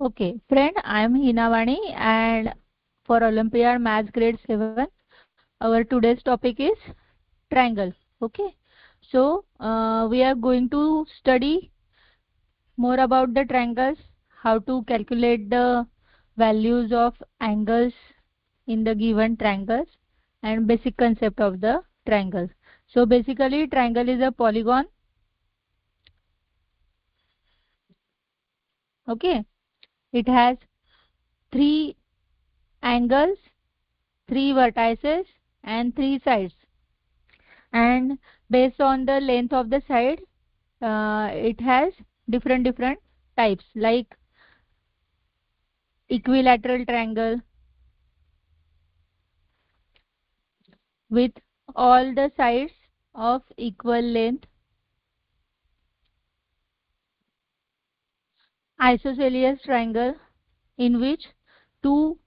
Okay, friend, I am Heena and for Olympiad Maths Grade 7, our today's topic is triangle. Okay, so we are going to study more about the triangles, how to calculate the values of angles in the given triangles, and basic concept of the triangle. So basically, triangle is a polygon. Okay, it has three angles, three vertices, and three sides. And based on the length of the side, it has different types like equilateral triangle with all the sides of equal length, isosceles triangle in which two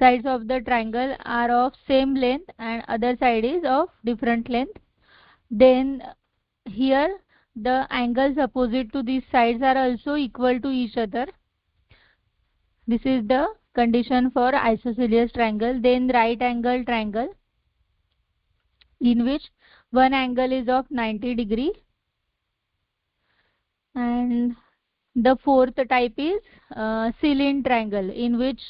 sides of the triangle are of same length and other side is of different length. Then here the angles opposite to these sides are also equal to each other. This is the condition for isosceles triangle. Then right angle triangle in which one angle is of 90 degree, and the fourth type is cylinder triangle in which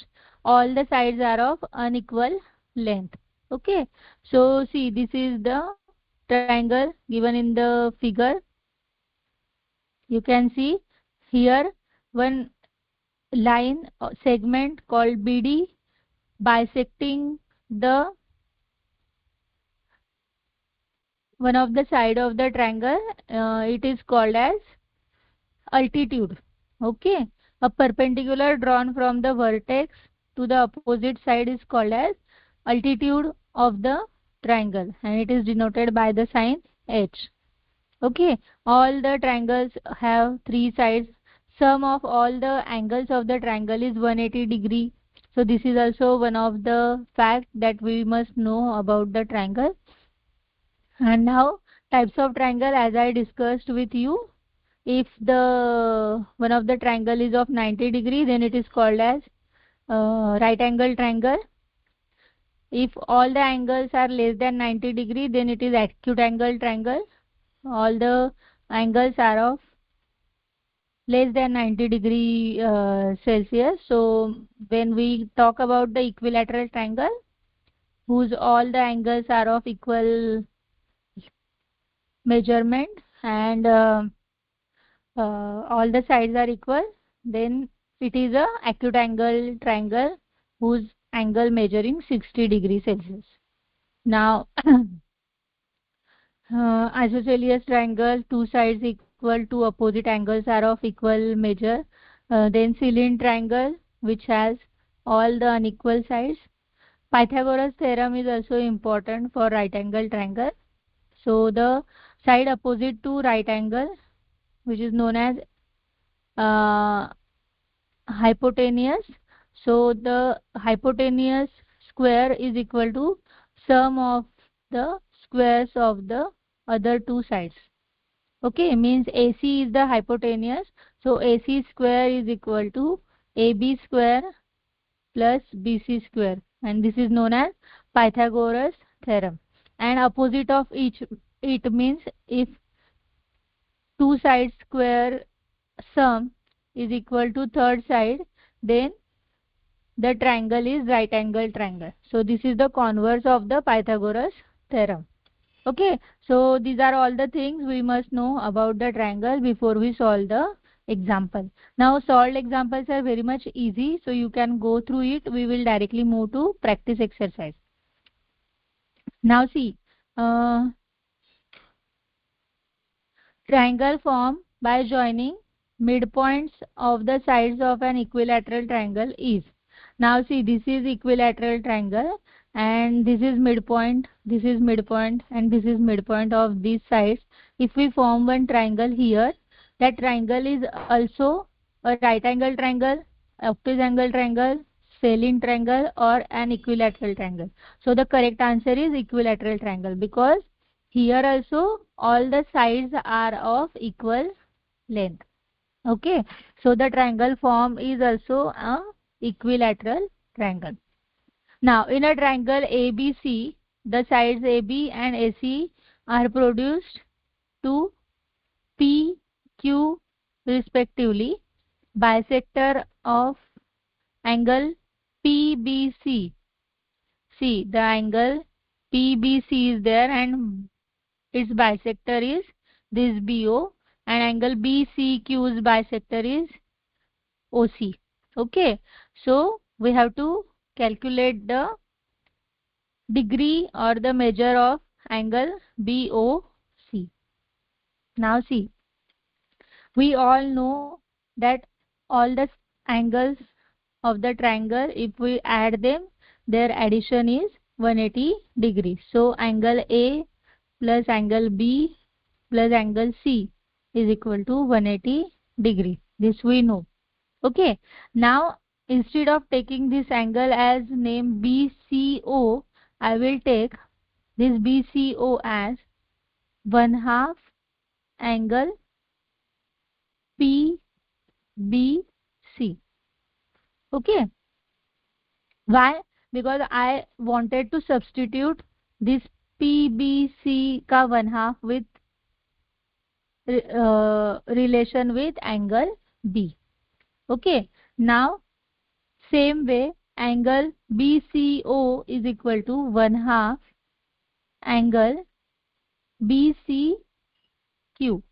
all the sides are of unequal length. Okay, so see, this is the triangle given in the figure. You can see here one line segment called BD bisecting the one of the side of the triangle. It is called as altitude. Okay, a perpendicular drawn from the vertex to the opposite side is called as altitude of the triangle, and it is denoted by the sign H. Okay, all the triangles have three sides. Sum of all the angles of the triangle is 180 degree. So this is also one of the facts that we must know about the triangle. And now types of triangle, as I discussed with you. If the one of the triangle is of 90 degree, then it is called as right angle triangle. If all the angles are less than 90 degree, then it is acute angle triangle. All the angles are of less than 90 degree Celsius. So when we talk about the equilateral triangle, whose all the angles are of equal measurement and all the sides are equal, then it is a acute angle triangle whose angle measuring 60 degrees Celsius. Now isosceles triangle, two sides equal, two opposite angles are of equal measure. Then cylinder triangle which has all the unequal sides. Pythagoras theorem is also important for right angle triangle. So the side opposite to right angle, which is known as hypotenuse. So the hypotenuse square is equal to sum of the squares of the other two sides. Okay, means AC is the hypotenuse. So AC square is equal to AB square plus BC square, and this is known as Pythagoras theorem. And opposite of each, it means if two sides square sum is equal to third side, then the triangle is right angle triangle. So this is the converse of the Pythagoras theorem. Okay, so these are all the things we must know about the triangle before we solve the example. Now solved examples are very much easy, so you can go through it. We will directly move to practice exercise. Now see, triangle formed by joining midpoints of the sides of an equilateral triangle is. Now see, this is equilateral triangle and this is midpoint, this is midpoint, and this is midpoint of these sides. If we form one triangle here, that triangle is also a right angle triangle, obtuse angle triangle, salient triangle, or an equilateral triangle. So the correct answer is equilateral triangle, because here also all the sides are of equal length. Okay, so the triangle form is also a equilateral triangle. Now, in a triangle ABC, the sides AB and AC are produced to PQ respectively. Bisector of angle PBC. See, the angle PBC is there and its bisector is this BO, and angle BCQ's bisector is OC. Okay, so we have to calculate the degree or the measure of angle BOC. Now see, we all know that all the angles of the triangle, if we add them, their addition is 180 degrees. So angle A plus angle B plus angle C is equal to 180 degree. This we know. Okay. Now instead of taking this angle as name BCO, I will take this BCO as 1/2 angle PBC. Okay. Why? Because I wanted to substitute this PBC ka 1/2 with relation with angle B. Okay. Now same way angle BCO is equal to 1/2 angle BCQ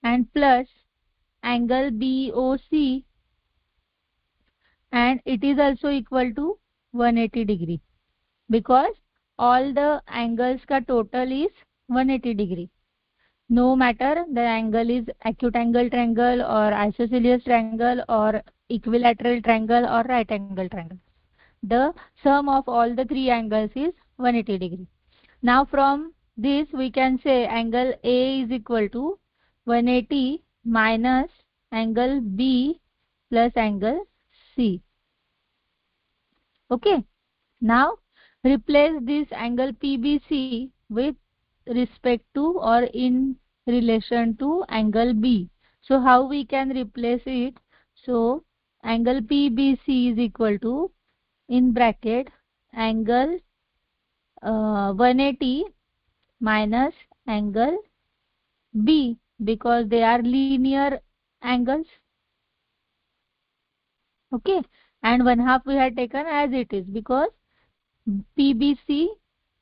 and plus angle BOC, and it is also equal to 180 degree because all the angles ka total is 180 degree. No matter the angle is acute angle triangle or isosceles triangle or equilateral triangle or right angle triangle. The sum of all the three angles is 180 degree. Now from this we can say angle A is equal to 180 minus angle B plus angle C. Okay. Now replace this angle PBC with respect to or in relation to angle B. So how we can replace it? So angle PBC is equal to, in bracket, angle 180 minus angle B, because they are linear angles. Okay, and 1/2 we had taken as it is because PBC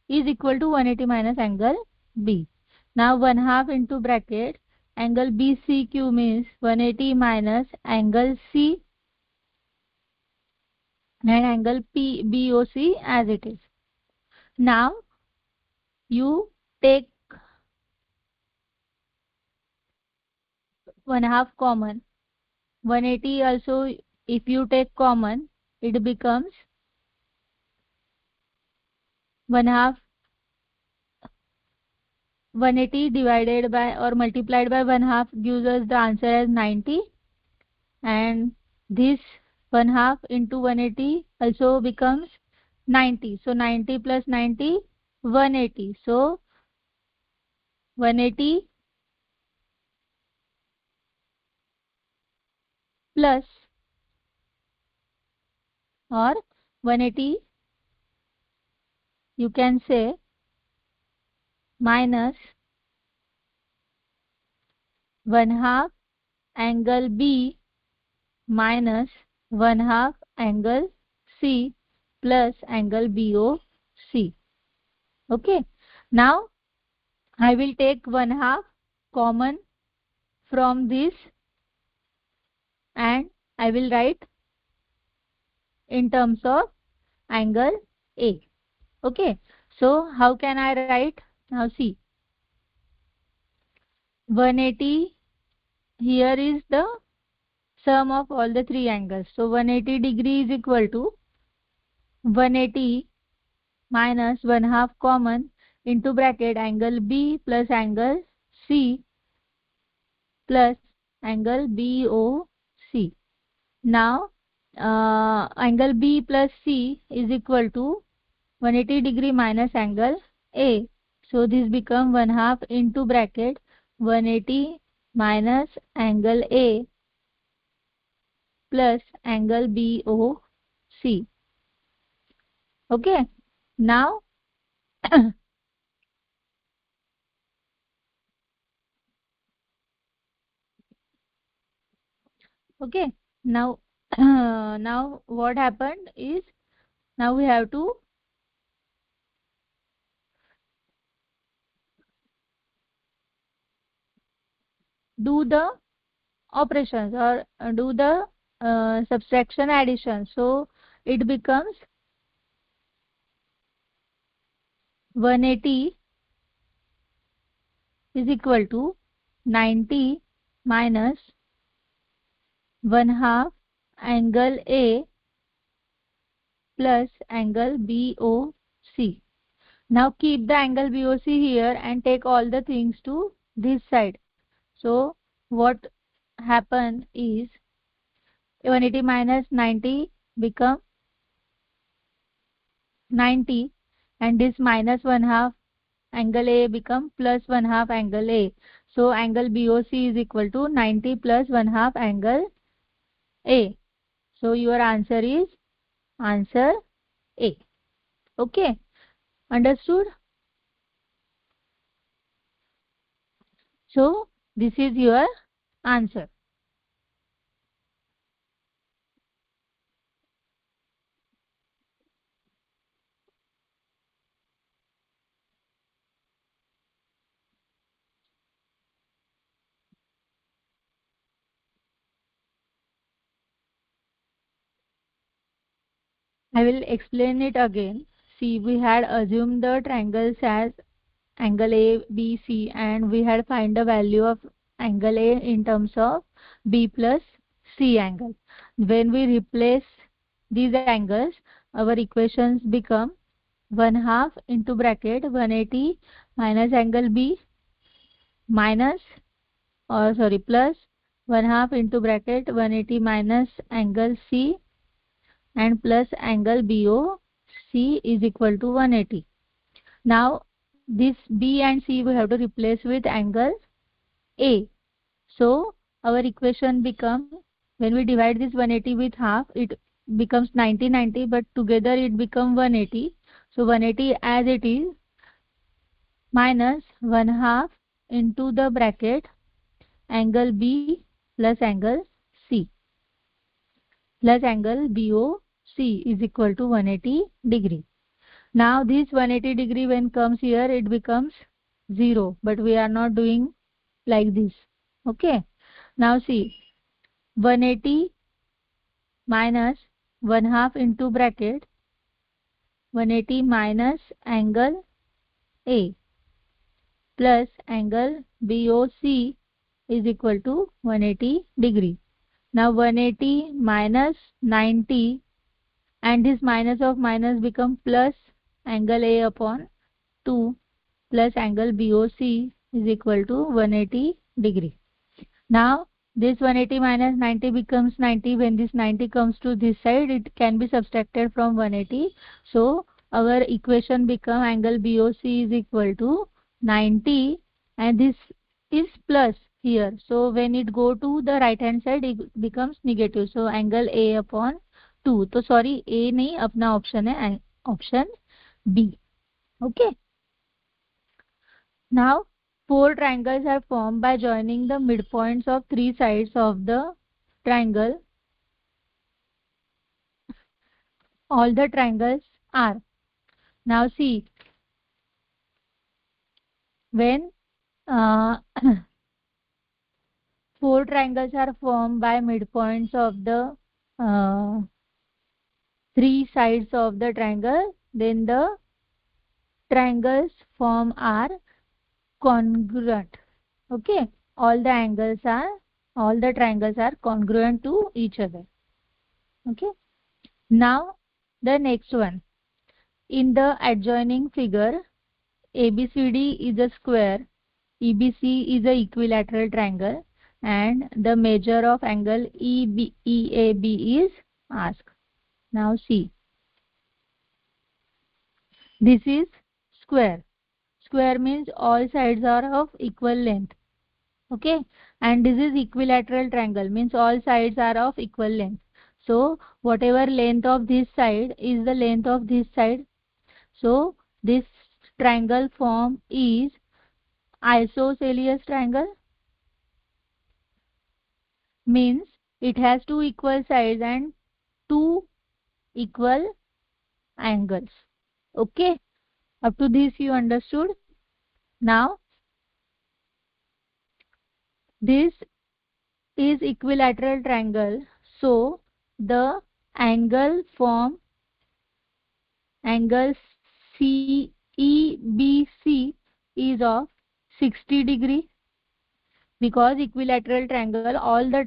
is equal to 180 minus angle B. Now 1/2 into bracket angle BCQ means 180 minus angle C and angle BOC as it is. Now you take 1/2 common. 180 also if you take common, it becomes 1/2. 180 divided by or multiplied by 1/2 gives us the answer as 90, and this 1/2 into 180 also becomes 90. So 90 plus 90, 180. So 180 plus or 180 you can say minus 1/2 angle B minus 1/2 angle C plus angle BOC. Okay. Now I will take 1/2 common from this and I will write in terms of angle A. Okay. So how can I write? Now see, 180 here is the sum of all the three angles. So 180 degree is equal to 180 minus 1/2 common into bracket angle B plus angle C plus angle BOC. Now angle B plus C is equal to 180 degree minus angle A. So this become 1/2 into bracket 180 minus angle A plus angle BOC. Okay. Now okay. Now now what happened is now we have to do the operations or do the subtraction addition. So it becomes 180 is equal to 90 minus 1 half angle A plus angle BOC. Now keep the angle BOC here and take all the things to this side. So what happen is 180 minus 90 become 90 and this minus 1 half angle A become plus 1 half angle A. So angle BOC is equal to 90 plus 1 half angle A. So your answer is answer A. Okay, understood? So this is your answer. I will explain it again. See, we had assumed the triangles as angle A, B, C, and we had find the value of angle A in terms of B plus C angle. When we replace these angles, our equations become 1 half into bracket 180 minus angle B minus or sorry plus 1 half into bracket 180 minus angle C and plus angle BOC is equal to 180. Now this B and C we have to replace with angle A. So our equation become when we divide this 180 with half it becomes 90 but together it become 180. So 180 as it is minus 1 half into the bracket angle B plus angle C plus angle BOC is equal to 180 degree. Now this 180 degree when comes here it becomes 0 but we are not doing like this. Okay. Now see 180 minus 1 half into bracket 180 minus angle A plus angle BOC is equal to 180 degree. Now 180 minus 90 and this minus of minus become plus angle A upon 2 plus angle BOC is equal to 180 degree. Now this 180 minus 90 becomes 90. When this 90 comes to this side it can be subtracted from 180. So our equation become angle BOC is equal to 90 and this is plus here. So when it go to the right hand side it becomes negative. So angle A upon 2. तो sorry A नहीं अपना option है option B. Okay. Now, four triangles are formed by joining the midpoints of three sides of the triangle. All the triangles are. Now see, when uh, four triangles are formed by midpoints of the uh, three sides of the triangle, then the triangles formed are congruent. Okay, all the triangles are congruent to each other. Okay. Now the next one. In the adjoining figure, ABCD is a square, EBC is a equilateral triangle, and the measure of angle EAB is asked. Now see, this is square. Square means all sides are of equal length. Okay. and this is equilateral triangle, means all sides are of equal length. So whatever length of this side is the length of this side. So this triangle form is isosceles triangle, means it has two equal sides and two equal angles. Okay, up to this you understood. Now this is equilateral triangle, so the angle form angle CEBC is of 60 degree, because equilateral triangle all the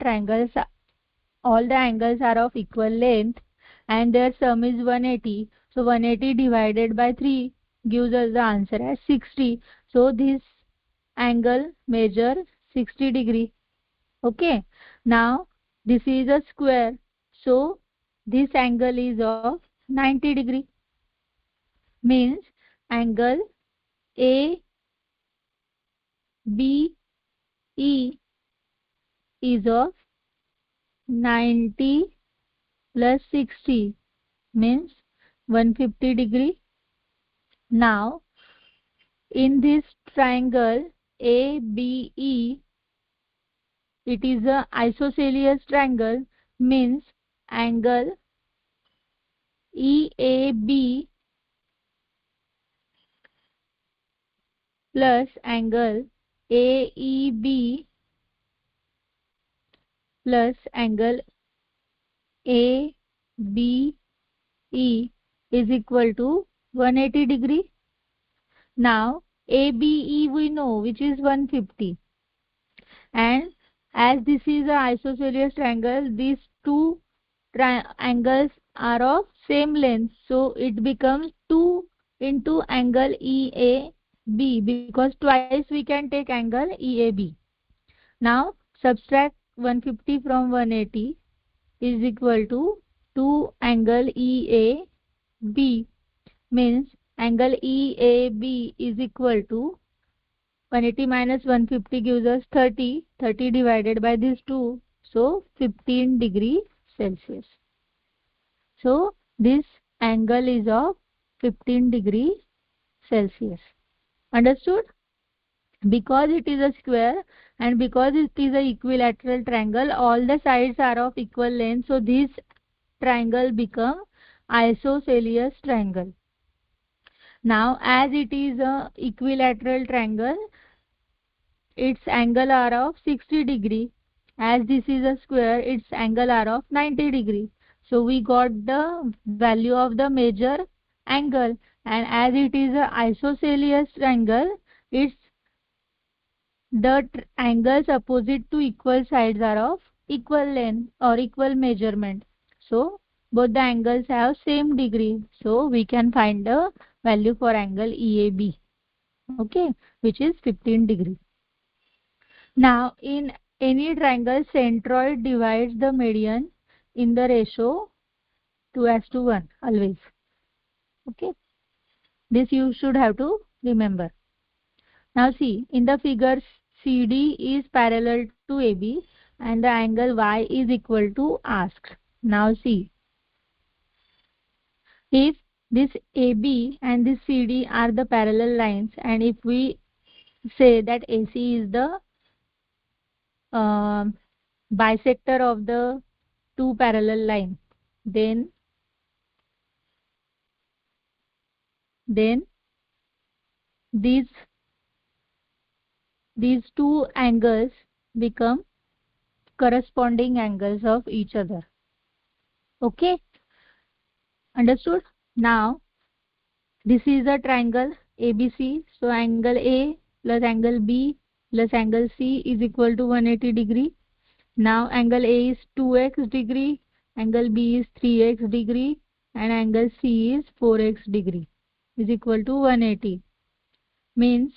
angles are of equal length and their sum is 180. So 180 divided by 3 gives us the answer as 60. So this angle measure 60 degree. Okay. Now this is a square. So this angle is of 90 degree. Means angle ABE is of 90 plus 60, means 150 degree. Now in this triangle ABE, it is a isosceles triangle, means angle EAB plus angle AEB plus angle ABE is equal to 180 degree. Now ABE we know, which is 150, and as this is a isosceles triangle, these two angles are of same length, so it becomes 2 into angle EAB, because twice we can take angle EAB. Now subtract 150 from 180 is equal to 2 angle EAB, means angle EAB is equal to 180 minus 150 gives us 30. 30 divided by these 2, so 15 degree Celsius. So this angle is of 15 degree Celsius. Understood? Because it is a square and because it is a equilateral triangle, all the sides are of equal length, so this triangle become isosceles triangle. Now as it is a equilateral triangle, its angle are of 60 degree. As this is a square, its angle are of 90 degree. So we got the value of the major angle, and as it is a isosceles triangle, its angles opposite to equal sides are of equal length or equal measurement. So both the angles have same degree. So we can find the value for angle EAB. Okay, which is 15 degree. Now, in any triangle, centroid divides the median in the ratio 2:1 always. Okay, this you should have to remember. Now see, in the figure CD is parallel to AB and the angle Y is equal to asked. Now see, if this AB and this CD are the parallel lines, and if we say that AC is the um bisector of the two parallel lines, then these these two angles become corresponding angles of each other. Okay, understood? Now this is a triangle ABC, so angle A plus angle B plus angle C is equal to 180 degree. Now angle A is 2x degree, angle B is 3x degree, and angle C is 4x degree is equal to 180. Means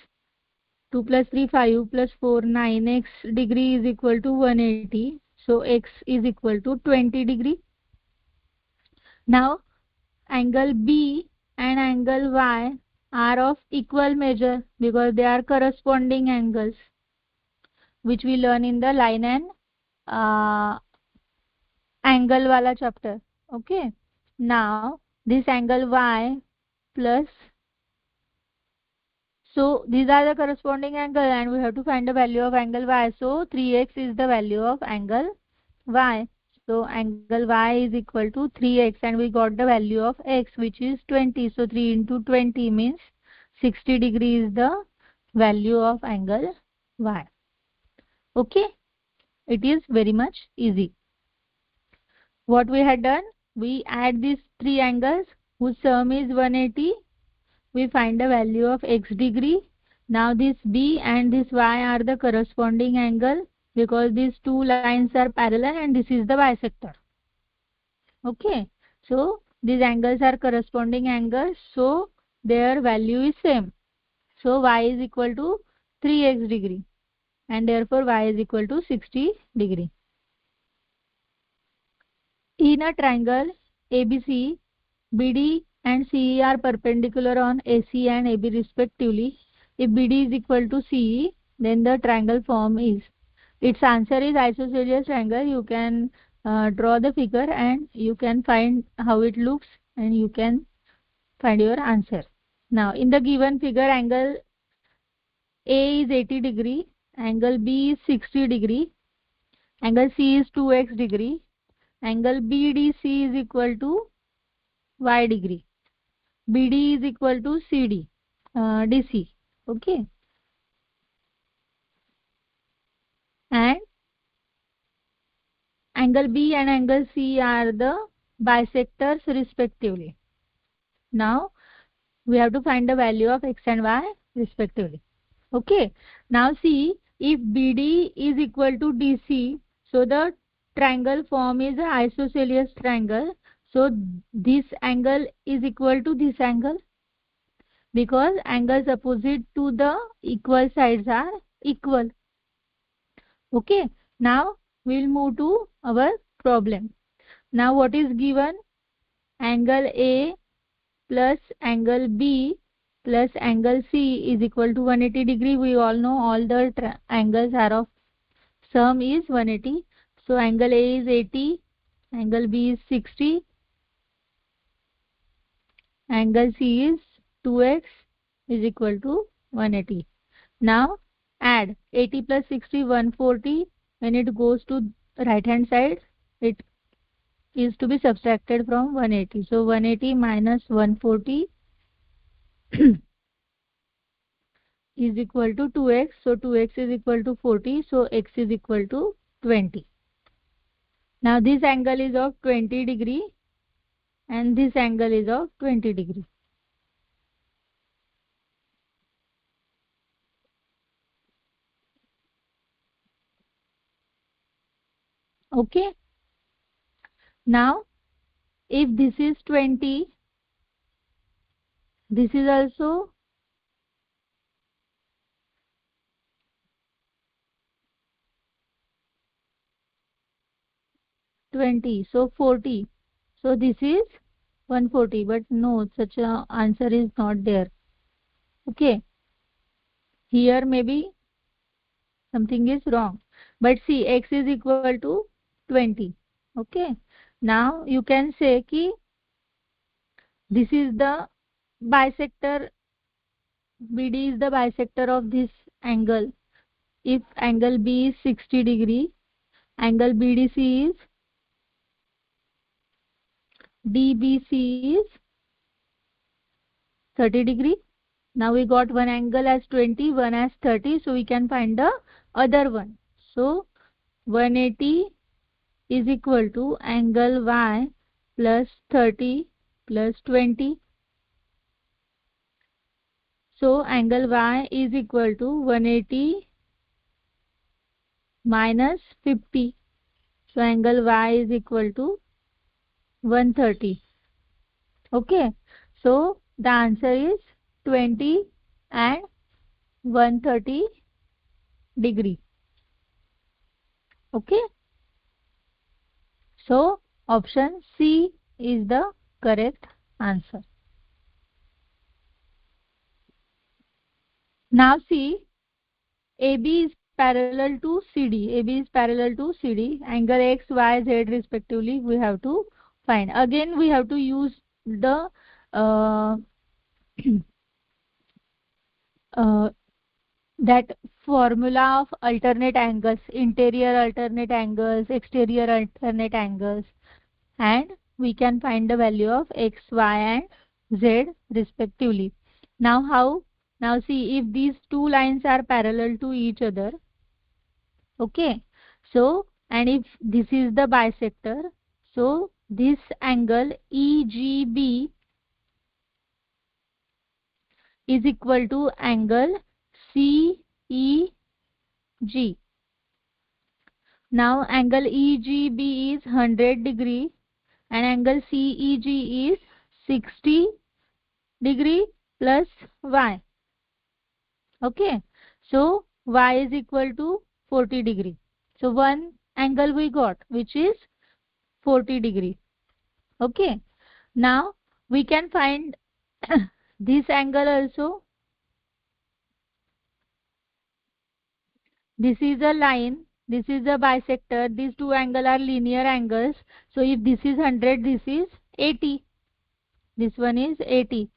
2 plus 3 5 plus 4 9x degree is equal to 180. So x is equal to 20 degree. Now angle B and angle Y are of equal measure because they are corresponding angles. which we learn in the line and angle wala chapter. Okay. Now this angle y plus, so these are the corresponding angle and we have to find the value of angle y. So 3x is the value of angle y. So angle y is equal to 3x and we got the value of x, which is 20. So 3 into 20 means 60 degree is the value of angle y. Okay. It is very much easy. What we had done, we add these three angles whose sum is 180. We find the value of x degree. Now this B and this Y are the corresponding angle because these two lines are parallel and this is the bisector. Okay. So these angles are corresponding angles. So their value is same. So Y is equal to 3x degree and therefore Y is equal to 60 degree. In a triangle ABC, BD and CE are perpendicular on AC and AB respectively. If BD is equal to CE, then the triangle form is. Its answer is isosceles triangle. You can draw the figure and you can find how it looks and you can find your answer. Now, in the given figure, angle A is 80 degree, angle B is 60 degree, angle C is 2x degree, angle BDC is equal to y degree. BD is equal to CD, DC. Okay. And angle B and angle C are the bisectors respectively. Now we have to find the value of x and y respectively. Okay. Now see, if BD is equal to DC, so the triangle form is an isosceles triangle. So this angle is equal to this angle because angles opposite to the equal sides are equal. Okay. Now we'll move to our problem. Now what is given? Angle A plus angle B plus angle C is equal to 180 degree. We all know all the angles are of sum is 180. So angle A is 80, angle B is 60, angle C is 2x is equal to 180. Now add 80 plus 60, 140. When it goes to right hand side, it is to be subtracted from 180. So 180 minus 140 is equal to 2x. So 2x is equal to 40. So x is equal to 20. Now this angle is of 20 degree and this angle is of 20 degree. Okay. Now if this is 20, this is also 20. So 40. So this is 140. But no, such a answer is not there. Okay. Here maybe something is wrong. But see, x is equal to 20. Okay. Now you can say ki this is the bisector, BD is the bisector of this angle. If angle B is 60 degree, angle BDC is DBC is 30 degree. Now we got one angle as 20, one as 30, so we can find the other one. So 180 is equal to angle Y plus 30 plus 20. So angle Y is equal to 180 minus 50. So angle Y is equal to 130. Okay. So the answer is 20 and 130 degree. Okay. So option C is the correct answer. Now see, AB is parallel to CD. AB is parallel to CD. Angle X, Y, Z respectively we have to find. Again we have to use the uh, uh, that formula of alternate angles, interior alternate angles, exterior alternate angles, and we can find the value of X, Y and Z respectively. Now how? Now see, if these two lines are parallel to each other, okay, so and if this is the bisector, so this angle EGB is equal to angle CEG. Now angle EGB is 100 degree and angle CEG is 60 degree plus Y. Okay, so Y is equal to 40 degree. So one angle we got which is 40 degree. Okay, now we can find this angle also. This is a line, this is a bisector, these two angles are linear angles. So if this is 100, this is 80. This one is 80.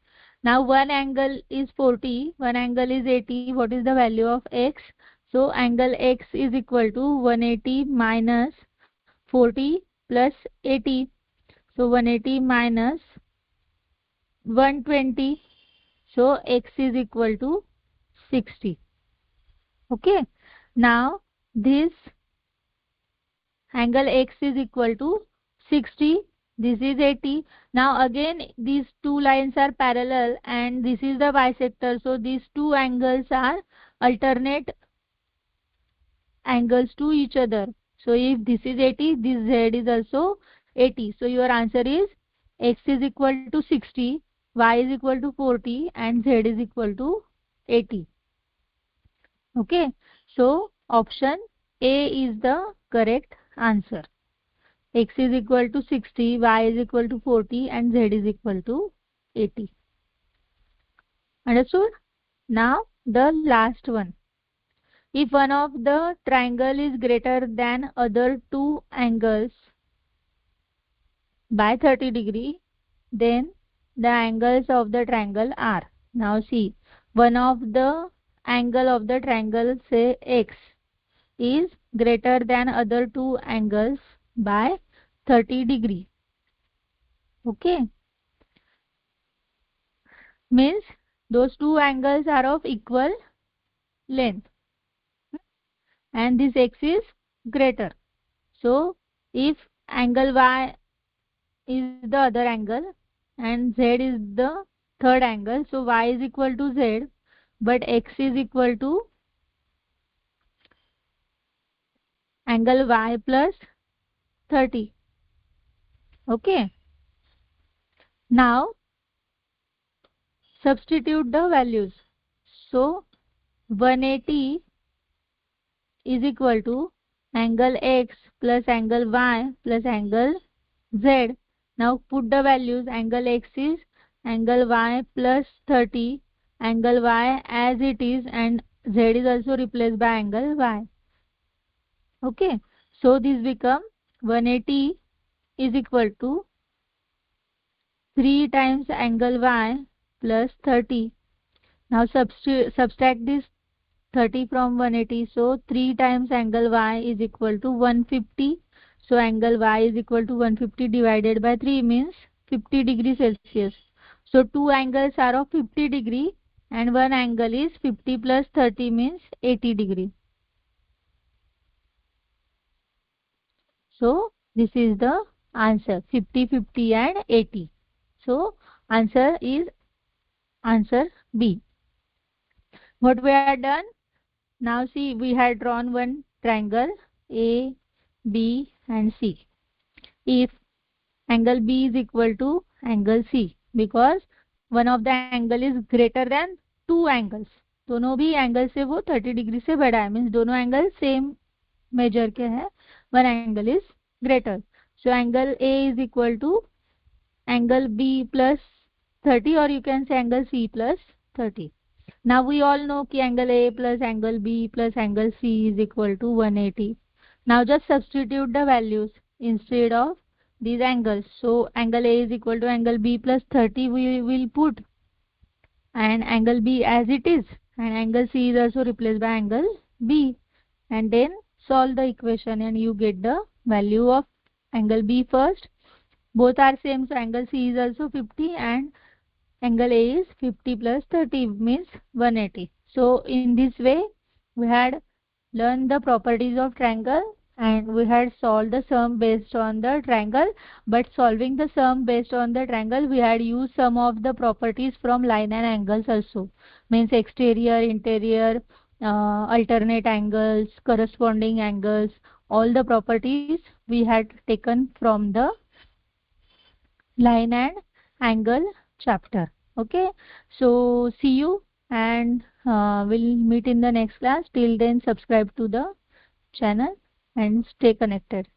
Now one angle is 40, one angle is 80. What is the value of X? So angle X is equal to 180 minus 40 plus 80. So 180 minus 120. So X is equal to 60. Okay. Now this angle X is equal to 60. This is 80. Now again these two lines are parallel and this is the bisector. So these two angles are alternate angles to each other. So if this is 80, this Z is also 80. So your answer is X is equal to 60, Y is equal to 40 and Z is equal to 80. Okay. So option A is the correct answer. X is equal to 60, Y is equal to 40 and Z is equal to 80. Understood? Now the last one. If one of the triangle is greater than other two angles by 30 degree, then the angles of the triangle are. Now see, one of the angle of the triangle, say X, is greater than other two angles by 30 degree. Okay, means those two angles are of equal length and this X is greater. So if angle Y is the other angle and Z is the third angle, so Y is equal to Z but X is equal to angle Y plus 30. Okay, now substitute the values. So 180 is equal to angle X plus angle Y plus angle Z. Now put the values. Angle X is angle Y plus 30, angle Y as it is and Z is also replaced by angle Y. Okay, so this become 180 is equal to 3 times angle Y plus 30. Now subtract this 30 from 180. So 3 times angle Y is equal to 150. So angle Y is equal to 150 divided by 3 means 50 degree Celsius. So two angles are of 50 degree and one angle is 50 plus 30 means 80 degree. So this is the answer, 50, 50 and 80. So answer is answer B. What we have done? Now see, we had drawn one triangle A, B and C. If angle B is equal to angle C because one of the angle is greater than two angles. दोनों भी angle से वो 30 degree से बड़ा है means दोनों angle same major के है one angle is greater so angle A is equal to angle B plus 30 or you can say angle C plus 30. Now we all know कि angle A plus angle B plus angle C is equal to 180. Now just substitute the values instead of these angles. So angle A is equal to angle B plus 30 we will put, and angle B as it is, and angle C is also replaced by angle B, and then solve the equation and you get the value of angle B first. Both are same, so angle C is also 50 and angle A is 50 plus 30 means 180. So in this way we had learned the properties of triangle and we had solved the sum based on the triangle, but solving the sum based on the triangle we had used some of the properties from line and angles also, means exterior, interior, alternate angles, corresponding angles, all the properties we had taken from the line and angle chapter. Okay, so see you, and we'll meet in the next class. Till then, subscribe to the channel and stay connected.